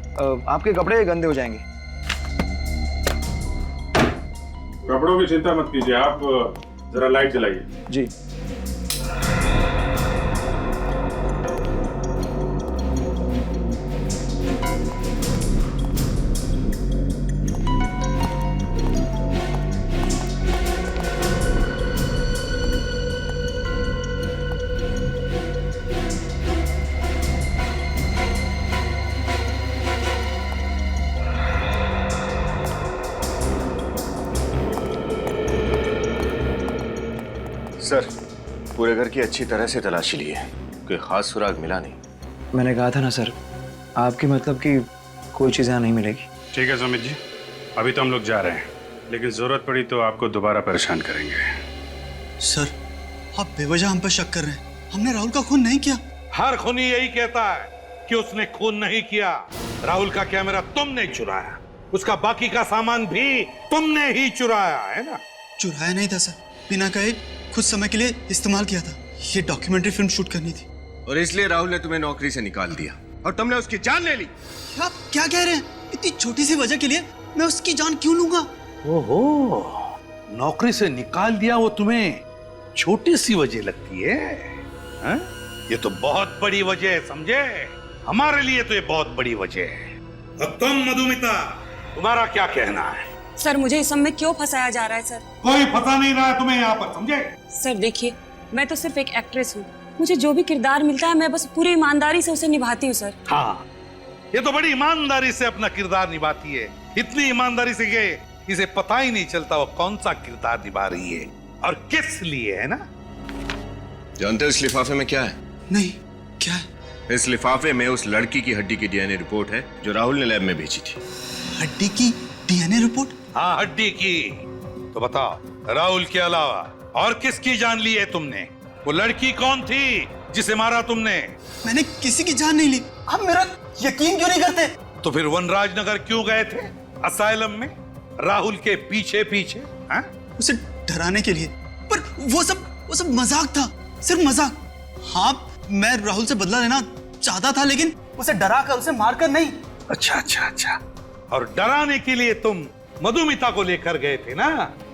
आपके कपड़े गंदे हो जाएंगे। कपड़ों की चिंता मत कीजिए, आप जरा लाइट जलाइए। जी। सर, पूरे घर की अच्छी तरह से तलाशी ली है, कोई खास सुराग मिला नहीं। मैंने कहा था ना सर, आपकी मतलब कि कोई चीज़ यहाँ नहीं मिलेगी। ठीक है सुमित जी, अभी तो हम लोग जा रहे हैं, लेकिन जरूरत पड़ी तो आपको दोबारा परेशान करेंगे। सर, आप बेवजह हम पर शक कर रहे हैं। हमने राहुल का खून नहीं किया। हर खूनी यही कहता है कि उसने खून नहीं किया। राहुल का कैमरा तुमने चुराया, उसका बाकी का सामान भी तुमने ही चुराया है ना? चुराया नहीं था सर, बिना कहे कुछ समय के लिए इस्तेमाल किया था। ये डॉक्यूमेंट्री फिल्म शूट करनी थी। और इसलिए राहुल ने तुम्हें नौकरी से निकाल दिया और तुमने उसकी जान ले ली। आप क्या कह रहे हैं? इतनी छोटी सी वजह के लिए मैं उसकी जान क्यों लूंगा? ओहो, नौकरी से निकाल दिया वो तुम्हें छोटी सी वजह लगती है? हा? ये तो बहुत बड़ी वजह है, समझे? हमारे लिए तो ये बहुत बड़ी वजह है। अब तुम मधुमिता, तुम्हारा क्या कहना है? सर, मुझे इस सब में क्यों फंसाया जा रहा है सर? कोई फंसा नहीं रहा है तुम्हें यहाँ पर, समझे? सर देखिए, मैं तो सिर्फ एक एक्ट्रेस हूँ। मुझे जो भी किरदार मिलता है मैं बस पूरी ईमानदारी से उसे निभाती हूँ सर। हाँ, ये तो बड़ी ईमानदारी से अपना किरदार निभाती है। इतनी ईमानदारी से कि इसे पता ही नहीं चलता वो कौन सा किरदार निभा रही है और किस लिए, है ना? जानते हो इस लिफाफे में क्या है? नहीं, क्या है? इस लिफाफे में उस लड़की की हड्डी की डीएनए रिपोर्ट है जो राहुल ने लैब में भेजी थी। हड्डी की डीएनए रिपोर्ट? हाँ, हड्डी की। तो बताओ, राहुल के अलावा और किसकी जान ली है तुमने? वो लड़की कौन थी जिसे मारा तुमने? मैंने किसी की जान नहीं ली। आप मेरा यकीन क्यों नहीं करते? तो फिर वनराज नगर क्यों गए थे? असाइलम में राहुल के पीछे पीछे? हाँ? उसे डराने के लिए। पर वो सब मजाक था, सिर्फ मजाक। हाँ, मैं राहुल से बदला लेना चाहता था, लेकिन उसे डरा कर, उसे मारकर नहीं। अच्छा। और डराने के लिए तुम मधुमिता को लेकर गए थे ना,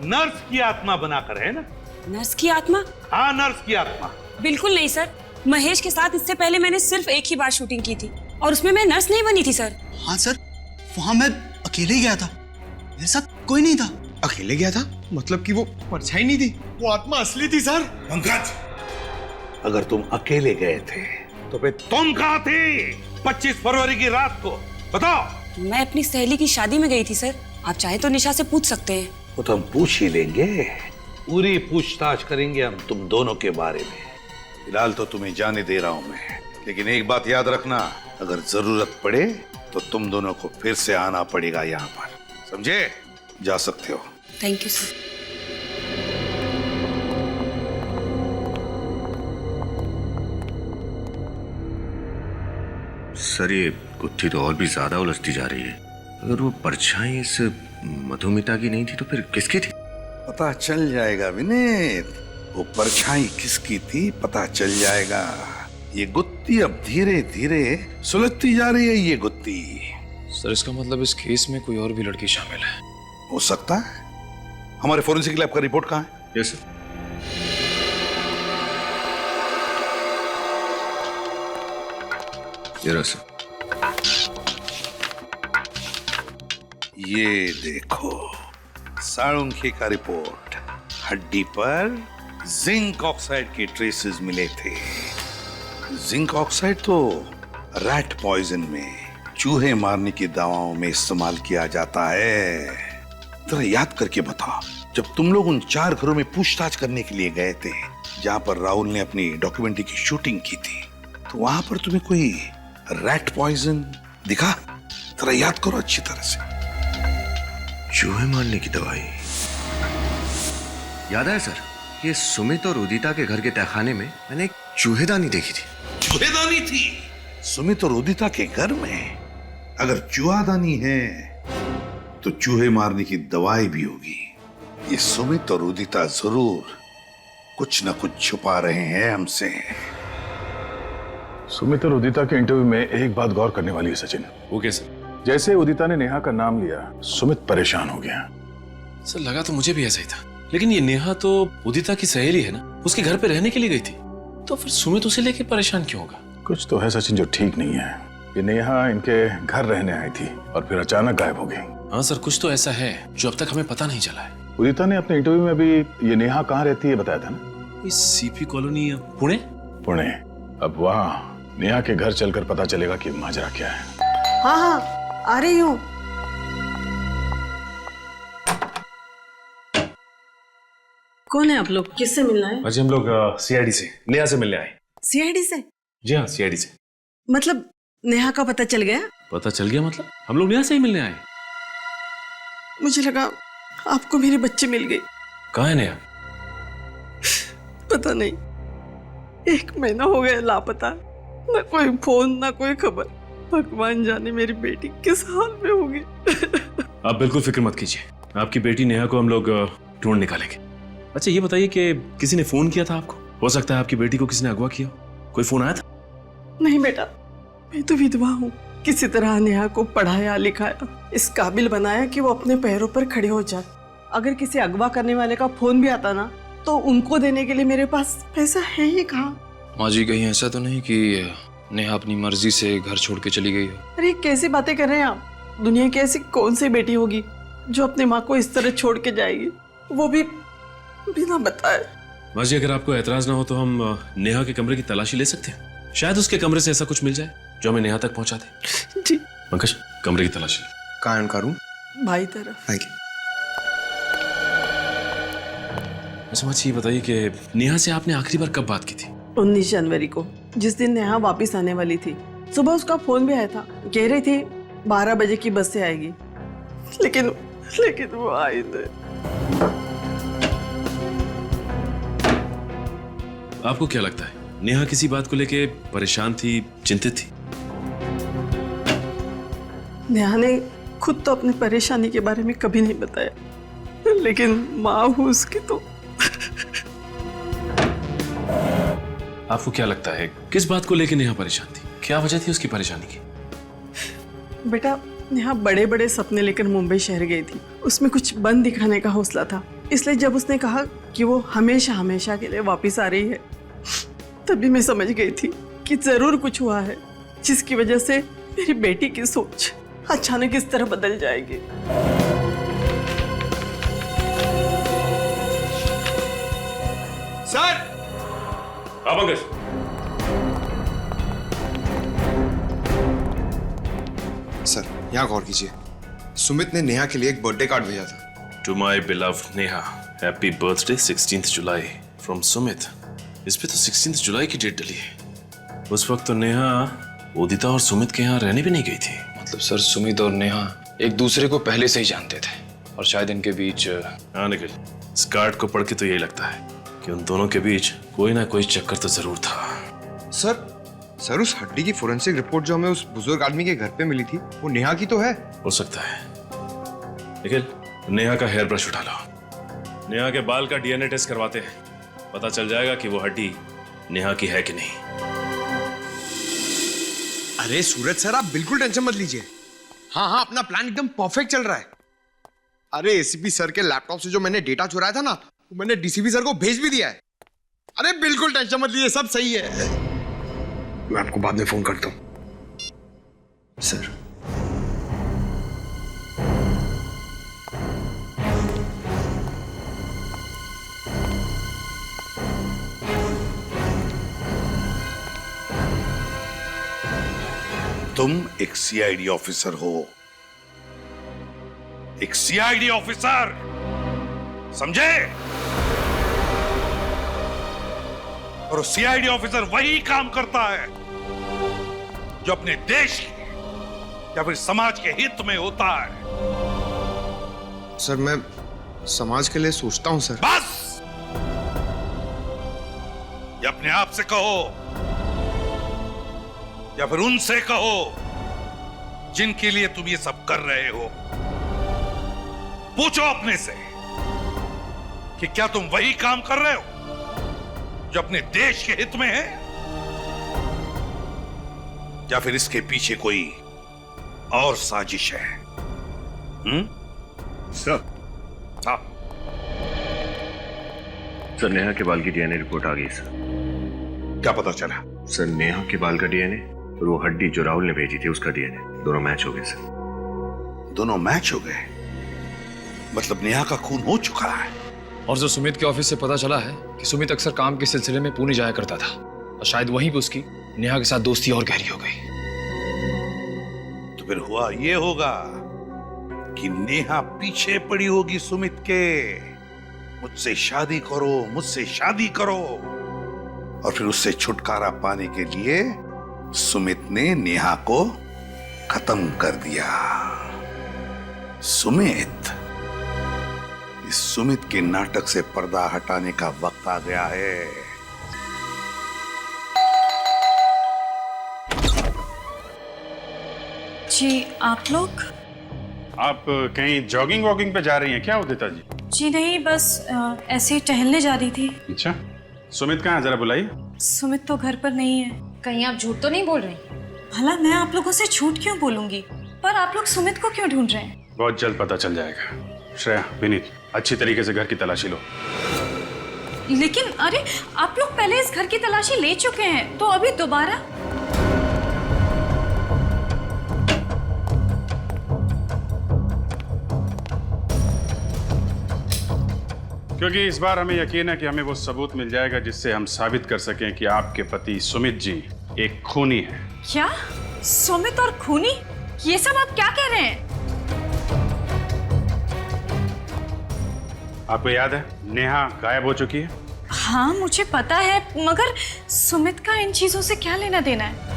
नर्स की आत्मा बनाकर, है ना? नर्स की आत्मा? हाँ, नर्स की आत्मा। बिल्कुल नहीं सर, महेश के साथ इससे पहले मैंने सिर्फ एक ही बार शूटिंग की थी और उसमें मैं नर्स नहीं बनी थी सर। हाँ सर, वहाँ मैं अकेले ही गया था, मेरे साथ कोई नहीं था। अकेले गया था? मतलब कि वो परछाई नहीं थी, वो आत्मा असली थी सर। पंकज, अगर तुम अकेले गए थे तो फिर तुम कहाँ थे 25 फरवरी की रात को? बताओ। मैं अपनी सहेली की शादी में गई थी सर। आप चाहे तो निशा से पूछ सकते हैं। वो तो हम पूछ ही लेंगे, पूरी पूछताछ करेंगे हम तुम दोनों के बारे में। फिलहाल तो तुम्हें जाने दे रहा हूं मैं, लेकिन एक बात याद रखना, अगर जरूरत पड़े तो तुम दोनों को फिर से आना पड़ेगा यहाँ पर, समझे? जा सकते हो। Thank you sir. सर, ये गुत्थी तो और भी ज्यादा उलझती जा रही है। अगर वो परछाई इस मधुमिता की नहीं थी तो फिर किसकी थी? पता चल जाएगा विनीत, वो परछाई किसकी थी पता चल जाएगा। ये गुत्थी अब धीरे धीरे सुलझती जा रही है। ये गुत्थी सर, इसका मतलब इस केस में कोई और भी लड़की शामिल है? हो सकता है। हमारे फोरेंसिक लैब का रिपोर्ट कहाँ है? Yes sir. ये देखो, साळुंखे का रिपोर्ट। हड्डी पर जिंक ऑक्साइड के ट्रेसेस मिले थे। जिंक ऑक्साइड तो रैट पॉइजन में, चूहे मारने की दवाओं में इस्तेमाल किया जाता है। जरा याद करके बताओ, जब तुम लोग उन 4 घरों में पूछताछ करने के लिए गए थे जहां पर राहुल ने अपनी डॉक्यूमेंट्री की शूटिंग की थी, तो वहां पर तुम्हें कोई रैट पॉइजन दिखा? जरा याद करो अच्छी तरह से। चूहे मारने की दवाई याद है सर। ये सुमित और उदिता के घर के तहखाने में मैंने एक चूहेदानी देखी थी। चूहेदानी थी सुमित और उदिता के घर में? अगर चूहादानी है तो चूहे मारने की दवाई भी होगी। ये सुमित और उदिता जरूर कुछ न कुछ छुपा रहे हैं हमसे। सुमित और उदिता के इंटरव्यू में एक बात गौर करने वाली है सचिन। वो कैसे? जैसे उदिता ने नेहा का नाम लिया, सुमित परेशान हो गया। सर, लगा तो मुझे भी ऐसा ही था, लेकिन ये नेहा तो उदिता की सहेली है ना, उसके घर पे रहने के लिए गई थी, तो फिर सुमित उसे लेके परेशान क्यों होगा? कुछ तो है सचिन जो ठीक नहीं है। ये नेहा इनके घर रहने आई थी और फिर अचानक गायब हो गई। हाँ सर, कुछ तो ऐसा है जो अब तक हमें पता नहीं चला है। उदिता ने अपने इंटरव्यू में भी ये नेहा कहाँ रहती है बताया था ना? CP colony, Pune. पुणे। अब वहाँ नेहा के घर चलकर पता चलेगा कि माजरा क्या है। हाँ, आ रही हूँ। कौन है आप लोग? किससे मिलना है? आज हम लोग सीआईडी से, नेहा से मिलने आए। सीआईडी से? जी हाँ, सीआईडी से। मतलब नेहा का पता चल गया? पता चल गया मतलब? हम लोग नेहा से ही मिलने आए। मुझे लगा आपको मेरे बच्चे मिल गए। कहाँ है नेहा? पता नहीं, 1 महीना हो गया लापता, ना कोई फोन ना कोई खबर। भगवान जाने मेरी बेटी किस हाल में होगी। आप बिल्कुल फिक्र मत कीजिए, आपकी बेटी नेहा को हम लोग ढूंढ निकालेंगे। अच्छा ये बताइए कि किसी ने फोन किया था आपको? हो सकता है आपकी बेटी को किसी ने अगवा किया, कोई फोन आया था? नहीं बेटा, मैं तो विधवा हूँ। किसी तरह नेहा को पढ़ाया लिखाया, इस काबिल बनाया कि वो अपने पैरों पर खड़े हो जाए। अगर किसी अगवा करने वाले का फोन भी आता ना, तो उनको देने के लिए मेरे पास पैसा है ही कहाँ। माँ जी कहीं ऐसा तो नहीं कि नेहा अपनी मर्जी से घर छोड़ के चली गई हो? अरे कैसी बातें कर रहे हैं आप? दुनिया की ऐसी कौन सी बेटी होगी जो अपनी माँ को इस तरह छोड़ के जाएगी, वो भी बिना बताए। माँ जी अगर आपको एतराज ना हो तो हम नेहा के कमरे की तलाशी ले सकते हैं। शायद उसके कमरे से ऐसा कुछ मिल जाए जो हमें नेहा तक पहुंचा दे। जी पंकज, कमरे की तलाशी। कहाँ है उनका रूम? भाई तरफ। अच्छा माँ जी ये बताइए कि नेहा से आपने आखिरी बार कब बात की थी? 19 जनवरी को, जिस दिन नेहा वापस आने वाली थी। सुबह उसका फोन भी आया था, कह रही थी 12 बजे की बस से आएगी, लेकिन वो आई नहीं। आपको क्या लगता है नेहा किसी बात को लेके परेशान थी, चिंतित थी? नेहा ने खुद तो अपनी परेशानी के बारे में कभी नहीं बताया, लेकिन माँ हूँ उसकी तो। आपको क्या लगता है किस बात को लेके नेहा परेशान थी? क्या वजह थी उसकी परेशानी की? बेटा नेहा बड़े बड़े सपने लेकर मुंबई शहर गई थी। उसमें कुछ बन दिखाने का हौसला था, इसलिए जब उसने कहा कि वो हमेशा हमेशा के लिए वापस आ रही है, तभी मैं समझ गई थी कि जरूर कुछ हुआ है, जिसकी वजह से मेरी बेटी की सोच अचानक इस तरह बदल जाएगी। सर! पंकज, सर यहाँ गौर कीजिए, सुमित ने नेहा के लिए एक बर्थडे कार्ड भेजा था। To my beloved Neha, happy birthday 16 July from Sumit. इस पे तो 16 जुलाई की डेट डली है। उस वक्त तो नेहा उदिता और सुमित के यहाँ रहने भी नहीं गई थी। मतलब सर सुमित और नेहा एक दूसरे को पहले से ही जानते थे और शायद इनके बीच। हाँ निखिल, इस कार्ड को पढ़ के तो यही लगता है कि उन दोनों के बीच कोई ना कोई चक्कर तो जरूर था। सर उस हड्डी की फोरेंसिक रिपोर्ट जो हमें उस बुजुर्ग आदमी के घर पे मिली थी, वो नेहा की तो है। हो सकता है। निखिल, नेहा का हेयर ब्रश उठा लो, नेहा के बाल का डीएनए टेस्ट करवाते हैं, पता चल जाएगा कि वो हड्डी नेहा की है कि नहीं। अरे सूरज सर आप बिल्कुल टेंशन मत लीजिए। हाँ अपना प्लान एकदम परफेक्ट चल रहा है। अरे एसीपी सर के लैपटॉप से जो मैंने डेटा चुराया था ना, वो मैंने डीसीपी सर को भेज भी दिया है। अरे बिल्कुल टेंशन मत लीजिए, सब सही है। मैं आपको बाद में फोन करता हूं। सर तुम एक सीआईडी ऑफिसर हो, एक सीआईडी ऑफिसर, समझे? और सीआईडी ऑफिसर वही काम करता है जो अपने देश के या फिर समाज के हित में होता है। सर मैं समाज के लिए सोचता हूं सर। बस या अपने आप से कहो या फिर उनसे कहो जिनके लिए तुम ये सब कर रहे हो। पूछो अपने से कि क्या तुम वही काम कर रहे हो जो अपने देश के हित में है, या फिर इसके पीछे कोई और साजिश है? सर। हाँ सर, नेहा के बाल की डीएनए रिपोर्ट आ गई सर। क्या पता चला? सर नेहा के बाल का डीएनए और वो हड्डी जो राहुल ने भेजी थी उसका डीएनए दोनों मैच हो गए सर। दोनों मैच हो गए? मतलब नेहा का खून हो चुका है। और जो सुमित के ऑफिस से पता चला है कि सुमित अक्सर काम के सिलसिले में पुणे जाया करता था और शायद वहीं पे उसकी नेहा के साथ दोस्ती और गहरी हो गई। तो फिर हुआ ये होगा कि नेहा पीछे पड़ी होगी सुमित के, मुझसे शादी करो, मुझसे शादी करो। और फिर उससे छुटकारा पाने के लिए सुमित ने नेहा को खत्म कर दिया। सुमित, इस सुमित के नाटक से पर्दा हटाने का वक्त आ गया है। जी आप लोग? आप कहीं जॉगिंग वॉगिंग पे जा रही हैं क्या उदिता जी? जी नहीं, बस ऐसे ही टहलने जा रही थी। अच्छा, सुमित कहाँ है, जरा बुलाइए। सुमित तो घर पर नहीं है। कहीं आप झूठ तो नहीं बोल रही? भला मैं आप लोगों से झूठ क्यों बोलूंगी? पर आप लोग सुमित को क्यों ढूंढ रहे हैं? बहुत जल्द पता चल जाएगा। श्रेया, विनीत, अच्छी तरीके से घर की तलाशी लो। लेकिन अरे आप लोग पहले इस घर की तलाशी ले चुके हैं, तो अभी दोबारा? क्योंकि इस बार हमें यकीन है कि हमें वो सबूत मिल जाएगा जिससे हम साबित कर सकें कि आपके पति सुमित जी एक खूनी है। क्या? सुमित और खूनी? ये सब आप क्या कह रहे हैं? आपको याद है नेहा गायब हो चुकी है? हाँ मुझे पता है, मगर सुमित का इन चीजों से क्या लेना देना है?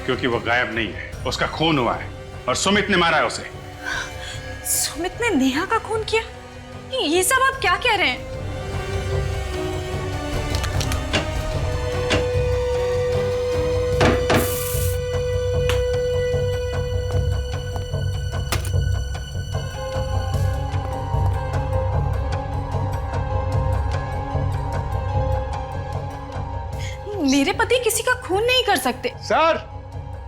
क्योंकि वो गायब नहीं है, उसका खून हुआ है और सुमित ने मारा है उसे। सुमित ने नेहा का खून किया? ये सब आप क्या कह रहे हैं? मेरे पति किसी का खून नहीं कर सकते। सर!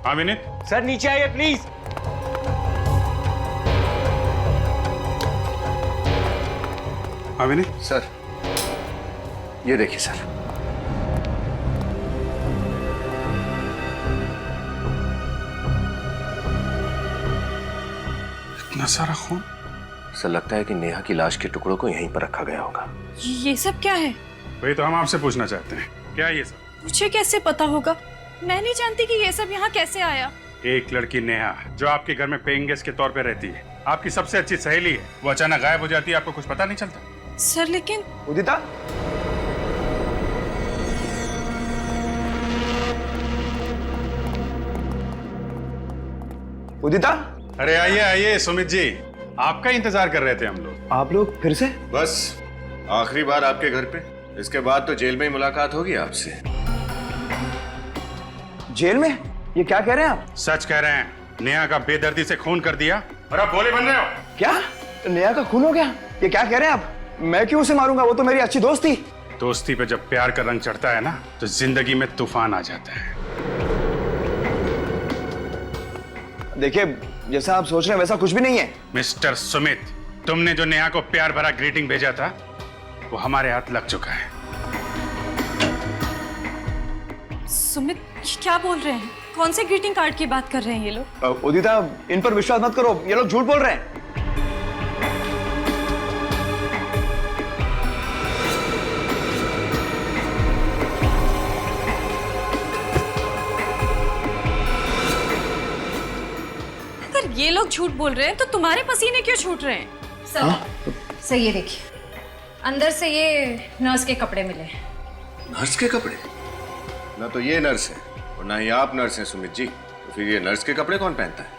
हाँ विनीत? सर नीचे आइए प्लीज। हाँ विनीत? सर, ये देखिए सर। इतना सारा खून? सर लगता है कि नेहा की लाश के टुकड़ों को यहीं पर रखा गया होगा। ये सब क्या है? वही तो हम आपसे पूछना चाहते हैं, क्या ये सब? मुझे कैसे पता होगा? मैं नहीं जानती कि ये सब यहाँ कैसे आया। एक लड़की नेहा जो आपके घर में पेइंग गेस्ट के तौर पे रहती है, आपकी सबसे अच्छी सहेली है, वो अचानक गायब हो जाती है, आपको कुछ पता नहीं चलता? सर लेकिन उदिता, उदिता, अरे आइए आइए सुमित जी, आपका इंतजार कर रहे थे हम लोग। आप लोग फिर से? बस आखिरी बार आपके घर पे, इसके बाद तो जेल में ही मुलाकात होगी आपसे। जेल में? ये क्या कह रहे हैं आप? सच कह रहे हैं, नेहा का बेदर्दी से खून कर दिया और आप भोले बन रहे हो। क्या? नेहा का खून हो गया? ये क्या कह रहे हैं आप? मैं क्यों उसे मारूंगा? वो तो मेरी अच्छी दोस्त थी। दोस्ती पे जब प्यार का रंग चढ़ता है ना, तो जिंदगी में तूफान आ जाता है। देखिए, जैसा आप सोच रहे हैं वैसा कुछ भी नहीं है। मिस्टर सुमित, तुमने जो नेहा को प्यार भरा ग्रीटिंग भेजा था, वो हमारे हाथ लग चुका है। सुमित क्या बोल रहे हैं? कौन से ग्रीटिंग कार्ड की बात कर रहे हैं ये लोग? उदिता, इन पर विश्वास मत करो, ये लोग झूठ बोल रहे हैं। अगर ये लोग झूठ बोल रहे हैं तो तुम्हारे पसीने क्यों छूट रहे हैं? सर ये देखिए, अंदर से ये नर्स के कपड़े मिले। नर्स के कपड़े? ना तो ये नर्स है और ना ही आप नर्स हैं सुमित जी, तो फिर ये नर्स के कपड़े कौन पहनता है?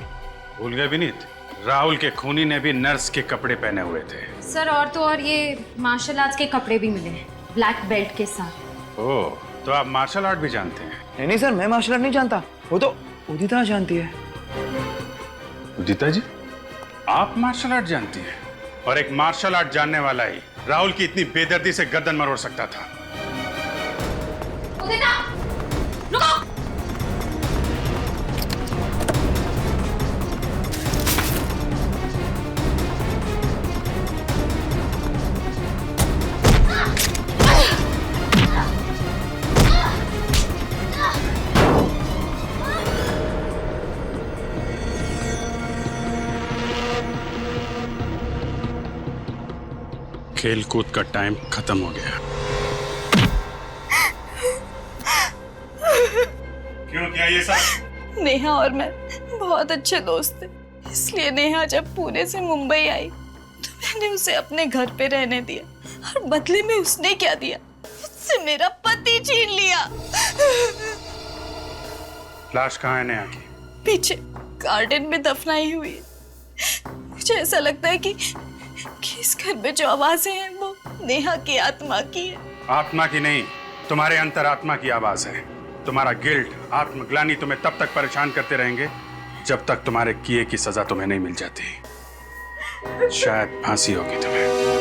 भूल गए विनीत, राहुल के खूनी ने भी नर्स के कपड़े पहने हुए थे। सर और तो और ये मार्शल आर्ट्स के कपड़े भी मिले हैं, ब्लैक बेल्ट के साथ। ओह, तो आप मार्शल आर्ट भी जानते हैं? नहीं सर, मैं मार्शल आर्ट नहीं जानता, वो तो उदिता जानती है। उदिता जी, आप मार्शल आर्ट जानती हैं? और एक मार्शल आर्ट जानने वाला ही राहुल की इतनी बेदर्दी से गर्दन मरोड़ सकता था। उदिता, रुको! खेल कूद का टाइम खत्म हो गया। क्यों, क्या ये सब? नेहा और मैं बहुत अच्छे दोस्त थे, इसलिए नेहा जब पुणे से मुंबई आई तो मैंने उसे अपने घर पे रहने दिया और बदले में उसने क्या दिया, मुझसे मेरा पति छीन लिया। लाश कहाँ है नेहा की? पीछे गार्डन में दफनाई हुई है। मुझे ऐसा लगता है कि इस घर में जो आवाजें हैं वो नेहा की आत्मा की है। आत्मा की नहीं, तुम्हारे अंतरात्मा की आवाज है। तुम्हारा गिल्ट, आत्मग्लानि तुम्हें तब तक परेशान करते रहेंगे जब तक तुम्हारे किए की सजा तुम्हें नहीं मिल जाती। शायद फांसी होगी तुम्हें।